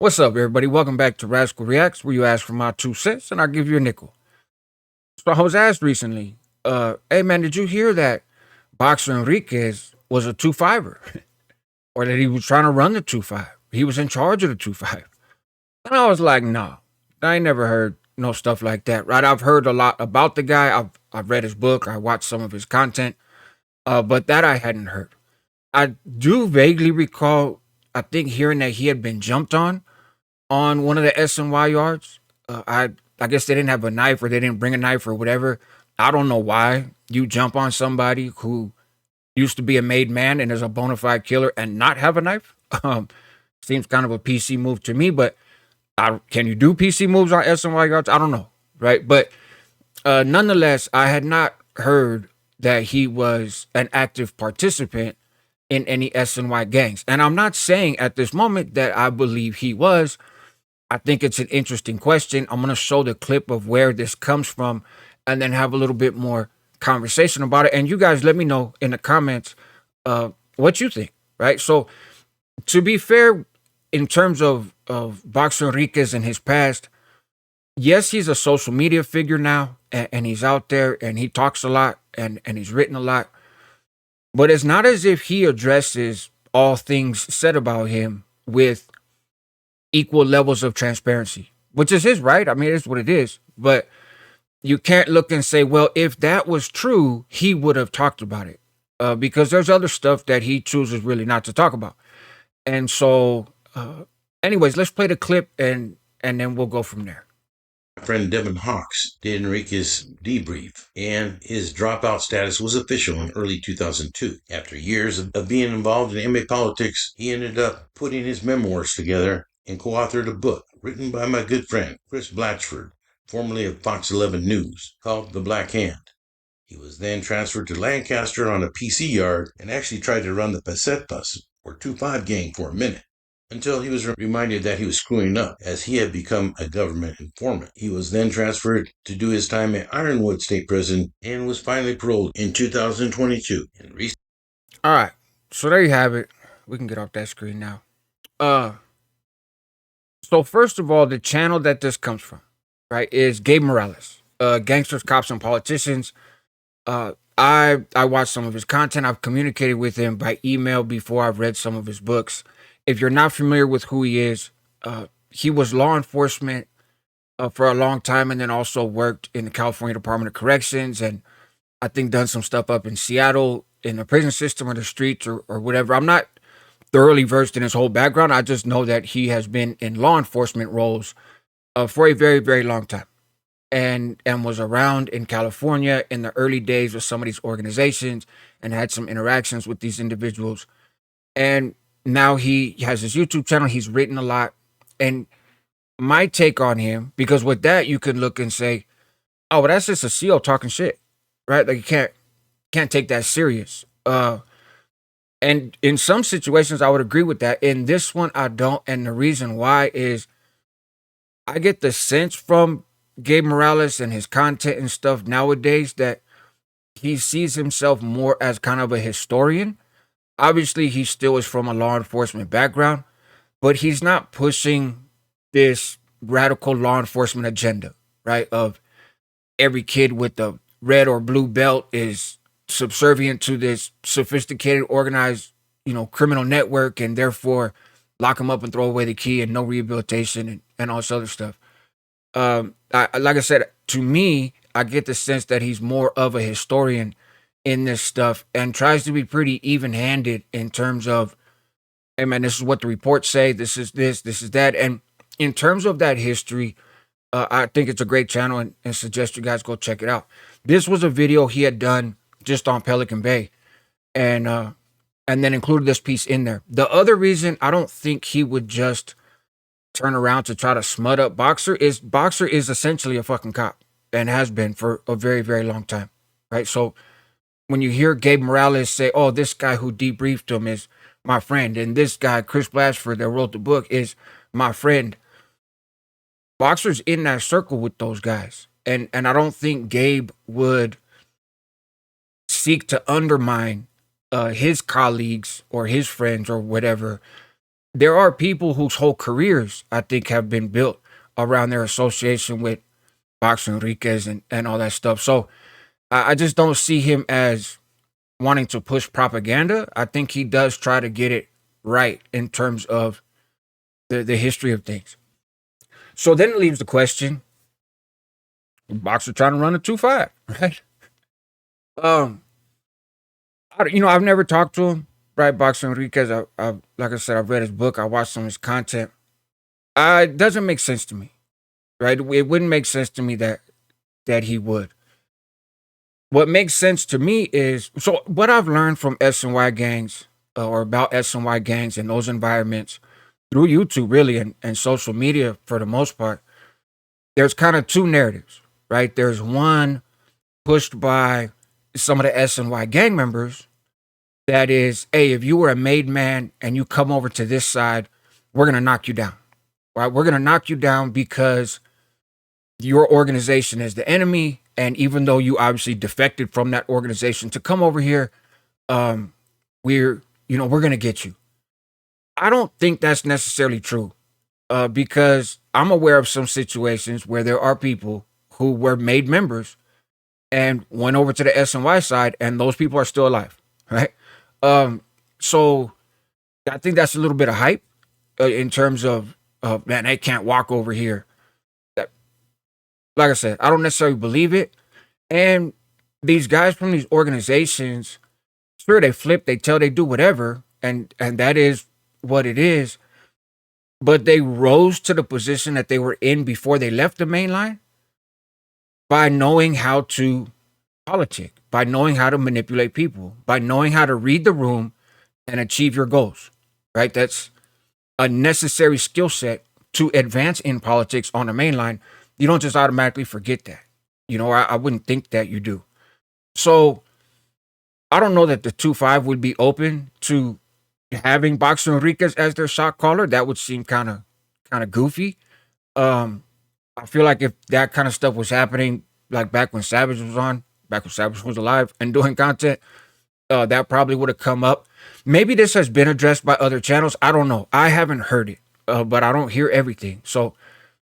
What's up, everybody? Welcome back to Rascal Reacts, where you ask for my 2 cents and I give you a nickel. So I was asked recently, hey man, did you hear that Boxer Enriquez was a 2-5er? Or that he was trying to run the 2-5? He was in charge of the 2-5. And I was like, nah, I ain't never heard no stuff like that, right? I've heard a lot about the guy. I've read his book. I watched some of his content, but that I hadn't heard. I do vaguely recall, I think, hearing that he had been jumped on one of the SNY yards. I guess they didn't have a knife or they didn't bring a knife or whatever. I don't know why you jump on somebody who used to be a made man and is a bona fide killer and not have a knife. Seems kind of a PC move to me, but can you do PC moves on SNY yards? I don't know, right? But nonetheless, I had not heard that he was an active participant in any SNY gangs. And I'm not saying at this moment that I believe he was. I think it's an interesting question. I'm going to show the clip of where this comes from and then have a little bit more conversation about it. And you guys let me know in the comments what you think, right? So, to be fair, in terms of Boxer Enriquez and his past, yes, he's a social media figure now and he's out there and he talks a lot and he's written a lot. But it's not as if he addresses all things said about him with equal levels of transparency, which is his right. I mean, it is what it is. But you can't look and say, well, if that was true, he would have talked about it. Because there's other stuff that he chooses really not to talk about. And so, anyways, let's play the clip and then we'll go from there. My friend Devin Hawks did Enrique's debrief, and his dropout status was official in early 2002. After years of being involved in inmate politics, he ended up putting his memoirs together and co-authored a book written by my good friend Chris Blatchford, formerly of Fox 11 News, called The Black Hand. He was then transferred to Lancaster on a PC yard and actually tried to run the Pesetas or 2-5 gang for a minute, until he was reminded that he was screwing up as he had become a government informant. He was then transferred to do his time at Ironwood State Prison and was finally paroled in 2022. All right. So there you have it. We can get off that screen now. Uh so first of all, the channel that this comes from, right, is Gabe Morales. Gangsters, Cops, and Politicians. I watched some of his content. I've communicated with him by email before. I've read some of his books. If you're not familiar with who he was law enforcement for a long time, and then also worked in the California Department of Corrections, and I think done some stuff up in Seattle in the prison system or the streets or whatever. I'm not thoroughly versed in his whole background. I just know that he has been in law enforcement roles for a very, very long time and was around in California in the early days of some of these organizations and had some interactions with these individuals. And now he has his YouTube channel. He's written a lot. And my take on him, because with that you can look and say, oh, well, that's just a CEO talking shit, right? Like you can't take that serious. And in some situations I would agree with that. In this one I don't, and the reason why is I get the sense from Gabe Morales and his content and stuff nowadays that he sees himself more as kind of a historian. Obviously, he still is from a law enforcement background, but he's not pushing this radical law enforcement agenda, right? Of every kid with the red or blue belt is subservient to this sophisticated, organized, criminal network, and therefore lock them up and throw away the key and no rehabilitation and all this other stuff. Like I said, to me, I get the sense that he's more of a historian in this stuff and tries to be pretty even-handed in terms of, hey man, this is what the reports say, this is this is that. And in terms of that history, I think it's a great channel and suggest you guys go check it out. This was a video he had done just on Pelican Bay, and then included this piece in there. The other reason I don't think he would just turn around to try to smut up Boxer is essentially a fucking cop and has been for a very, very long time. Right. So when you hear Gabe Morales say, oh, this guy who debriefed him is my friend, and this guy, Chris Blatchford, that wrote the book, is my friend, Boxer's in that circle with those guys. And I don't think Gabe would seek to undermine his colleagues or his friends or whatever there are people whose whole careers I think have been built around their association with Boxer Enriquez and all that stuff. So I just don't see him as wanting to push propaganda. I think he does try to get it right in terms of the history of things. So then it leaves the question: Boxer trying to run a 2-5, right? Um, I've never talked to him, right? Boxer Enriquez. Like I said, I've read his book. I watched some of his content. It doesn't make sense to me, right? It wouldn't make sense to me that he would. What makes sense to me is so what I've learned from SNY gangs or about SNY gangs in those environments through YouTube, really, and social media for the most part. There's kind of two narratives, right? There's one pushed by some of the SNY gang members that is, hey, if you were a made man and you come over to this side, we're gonna knock you down, right? We're gonna knock you down because your organization is the enemy, and even though you obviously defected from that organization to come over here, um, we're gonna get you. I don't think that's necessarily true, because I'm aware of some situations where there are people who were made members and went over to the SNY side, and those people are still alive, right? Um, so I think that's a little bit of hype in terms of man, they can't walk over here. That, like I said, I don't necessarily believe it. And these guys from these organizations, sure, they flip, they tell, they do whatever, and that is what it is. But they rose to the position that they were in before they left the main line by knowing how to politic, by knowing how to manipulate people, by knowing how to read the room and achieve your goals. Right? That's a necessary skill set to advance in politics on the main line. You don't just automatically forget that. I wouldn't think that you do. So I don't know that the 2-5 would be open to having Boxer Enriquez as their shot caller. That would seem kind of goofy. Um, I feel like if that kind of stuff was happening, like back when Savage was alive and doing content, that probably would have come up. Maybe this has been addressed by other channels. I don't know. I haven't heard it, but I don't hear everything. So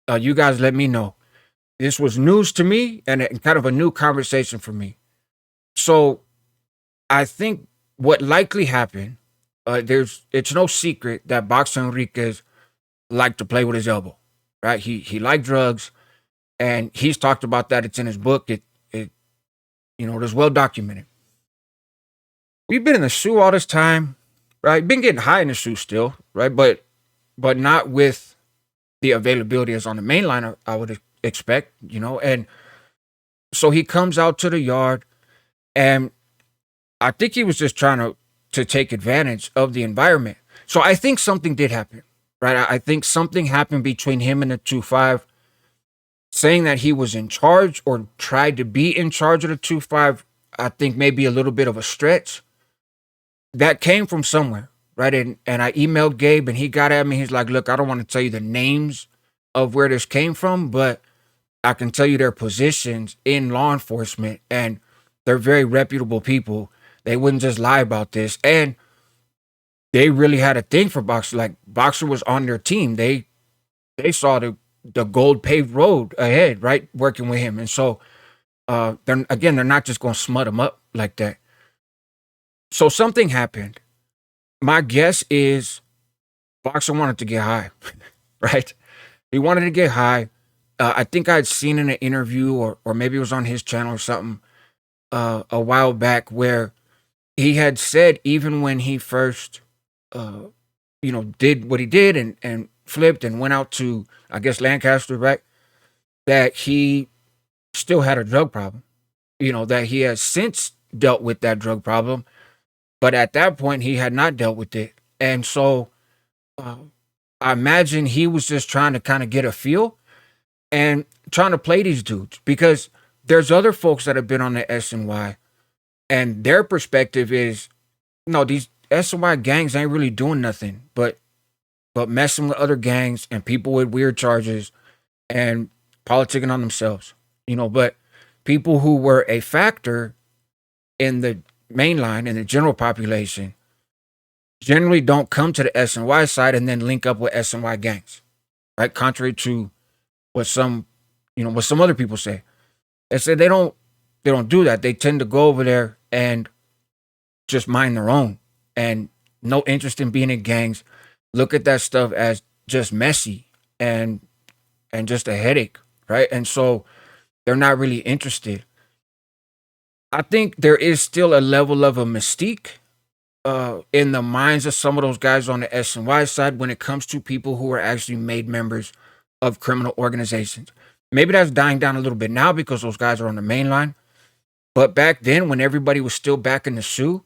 you guys let me know. This was news to me and kind of a new conversation for me. So I think what likely happened, it's no secret that Boxer Enriquez liked to play with his elbow, right? He liked drugs, and he's talked about that. It's in his book. It is well documented. We've been in the shoe all this time, right? Been getting high in the shoe still, right? But not with the availability as on the main line. I would expect, and so he comes out to the yard, and I think he was just trying to take advantage of the environment. So I think something did happen, right? I think something happened between him and the 2-5, saying that he was in charge or tried to be in charge of the 2-5. I think maybe a little bit of a stretch. That came from somewhere, right? And I emailed Gabe, and he got at me. He's like, "Look, I don't want to tell you the names of where this came from, but I can tell you their positions in law enforcement, and they're very reputable people. They wouldn't just lie about this, and they really had a thing for Boxer. Like Boxer was on their team. They saw the gold paved road ahead, right? Working with him, and so they're not just going to smut him up like that. So something happened. My guess is Boxer wanted to get high, right? He wanted to get high. I think I'd seen in an interview, or maybe it was on his channel or something, a while back, where he had said even when he first, uh, did what he did and flipped and went out to, I guess, Lancaster, right? That he still had a drug problem. That he has since dealt with that drug problem, but at that point he had not dealt with it, and so uh, I imagine he was just trying to kind of get a feel and trying to play these dudes because there's other folks that have been on the SNY, and their perspective is, no, these SNY gangs ain't really doing nothing but messing with other gangs and people with weird charges and politicking on themselves. But people who were a factor in the main line in the general population, generally don't come to the SNY side and then link up with SNY gangs, right? Contrary to what some, what some other people say. They say they don't do that. They tend to go over there and just mind their own and no interest in being in gangs. Look at that stuff as just messy and just a headache, right? And so they're not really interested. I think there is still a level of a mystique in the minds of some of those guys on the SNY side when it comes to people who are actually made members of criminal organizations. Maybe that's dying down a little bit now because those guys are on the main line. But back then, when everybody was still back in the shoe,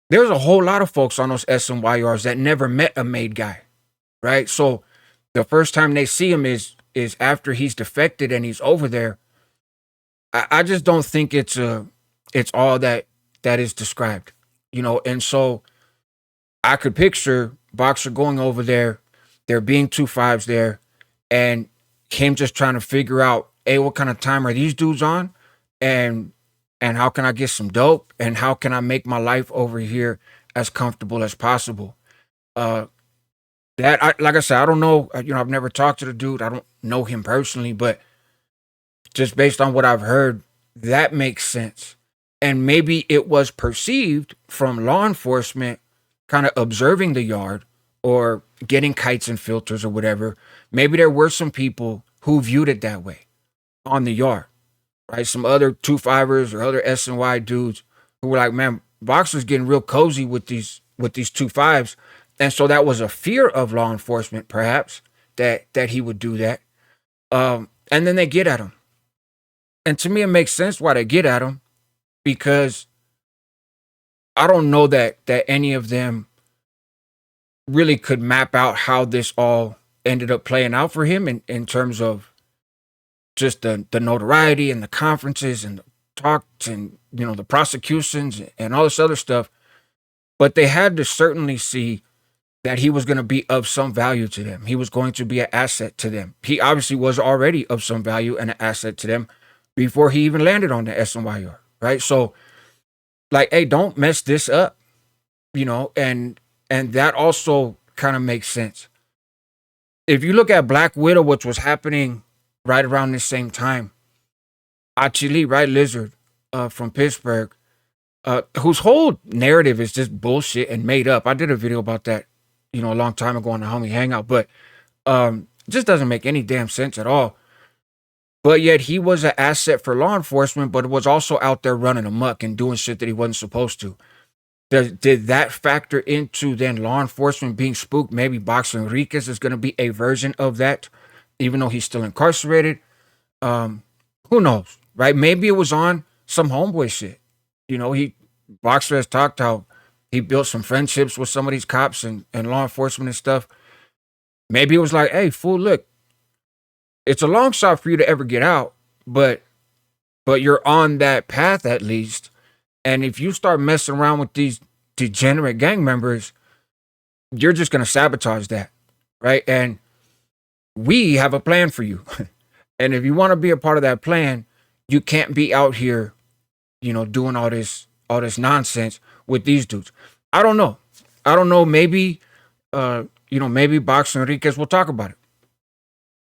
there was a whole lot of folks on those SNYRs that never met a made guy, right? So the first time they see him is after he's defected and he's over there. I just don't think it's all that is described, and so I could picture Boxer going over there being 2 5s there, and him just trying to figure out, hey, what kind of time are these dudes on, and how can I get some dope, and how can I make my life over here as comfortable as possible. Uh, like I said, I don't know. I've never talked to the dude. I don't know him personally, but just based on what I've heard, that makes sense. And maybe it was perceived from law enforcement kind of observing the yard or getting kites and filters or whatever. Maybe there were some people who viewed it that way on the yard, right? Some other 2 5ers or other SNY dudes who were like, man, Boxer's getting real cozy with these 2 5s. And so that was a fear of law enforcement, perhaps, that he would do that. And then they get at him. And to me, it makes sense why they get at him because I don't know that any of them really could map out how this all ended up playing out for him in terms of just the notoriety and the conferences and the talks and the prosecutions and all this other stuff. But they had to certainly see that he was going to be of some value to them. He was going to be an asset to them. He obviously was already of some value and an asset to them before he even landed on the SNYR, right? So, like, hey, don't mess this up, and that also kind of makes sense. If you look at Black Widow, which was happening right around this same time, Achille, right, Lizard, from Pittsburgh, whose whole narrative is just bullshit and made up. I did a video about that, a long time ago on the Homie Hangout, but it just doesn't make any damn sense at all. But yet he was an asset for law enforcement, but was also out there running amok and doing shit that he wasn't supposed to. Did that factor into then law enforcement being spooked? Maybe Boxer Enriquez is going to be a version of that, even though he's still incarcerated. Who knows, right? Maybe it was on some homeboy shit. Boxer has talked how he built some friendships with some of these cops and law enforcement and stuff. Maybe it was like, hey, fool, look, it's a long shot for you to ever get out, but you're on that path at least. And if you start messing around with these degenerate gang members, you're just gonna sabotage that, right? And we have a plan for you. And if you want to be a part of that plan, you can't be out here, doing all this nonsense with these dudes. I don't know. Maybe maybe Boxer Enriquez will talk about it.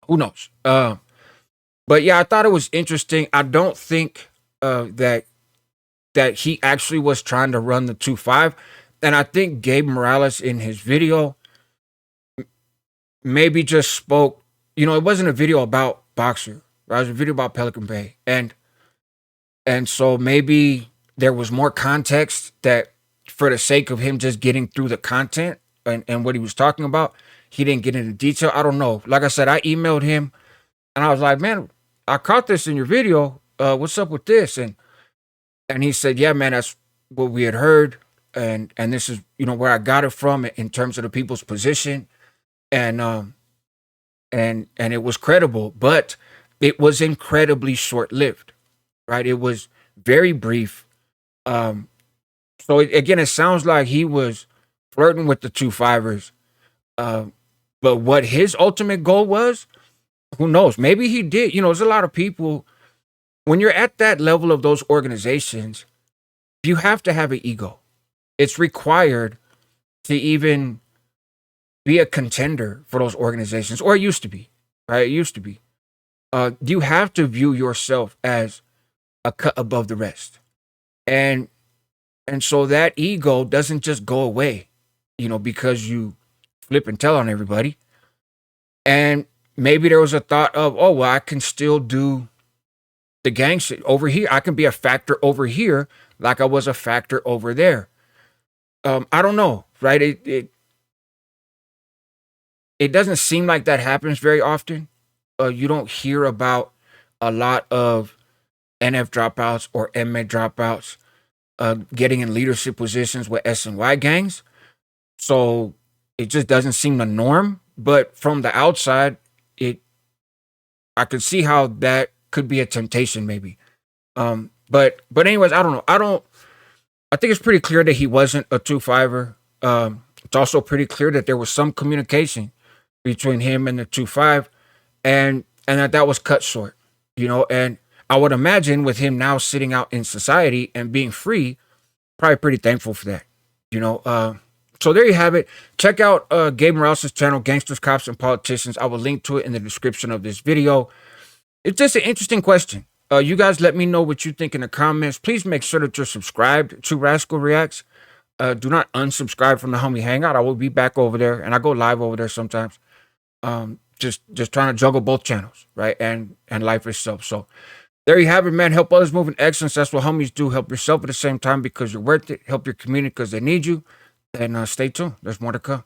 Who knows? But yeah, I thought it was interesting. I don't think that he actually was trying to run the 2 5. And I think Gabe Morales in his video maybe just spoke, it wasn't a video about Boxer, right? It was a video about Pelican Bay. And so maybe there was more context that for the sake of him just getting through the content and what he was talking about, he didn't get into detail. I don't know. Like I said, I emailed him and I was like, man, I caught this in your video. What's up with this? And he said, yeah, man, that's what we had heard. And this is, where I got it from in terms of the people's position. And it was credible, but it was incredibly short-lived, right? It was very brief. So again, it sounds like he was flirting with the 2 5ers. But what his ultimate goal was, who knows? Maybe he did. There's a lot of people, when you're at that level of those organizations, you have to have an ego. It's required to even be a contender for those organizations, or it used to be, right? It used to be. You have to view yourself as a cut above the rest, and so that ego doesn't just go away, because you flip and tell on everybody. And maybe there was a thought of, oh well, I can still do the gang shit over here. I can be a factor over here, like I was a factor over there. I don't know, right? It doesn't seem like that happens very often. You don't hear about a lot of NF dropouts or MA dropouts getting in leadership positions with S and Y gangs. So it just doesn't seem the norm. But from the outside, it I could see how that could be a temptation, maybe. But anyways, I don't know. I think it's pretty clear that he wasn't a 2-5er. It's also pretty clear that there was some communication between him and the 2-5, and that was cut short. And I would imagine with him now sitting out in society and being free, probably pretty thankful for that. So there you have it. Check out Gabe Morales' channel, Gangsters, Cops, and Politicians. I will link to it in the description of this video. It's just an interesting question. You guys let me know what you think in the comments. Please make sure that you're subscribed to Rascal Reacts. Do not unsubscribe from the Homie Hangout. I will be back over there, and I go live over there sometimes. Just trying to juggle both channels, right? And life itself. So there you have it, man. Help others move in excellence. That's what homies do. Help yourself at the same time because you're worth it. Help your community because they need you. And stay tuned. There's more to come.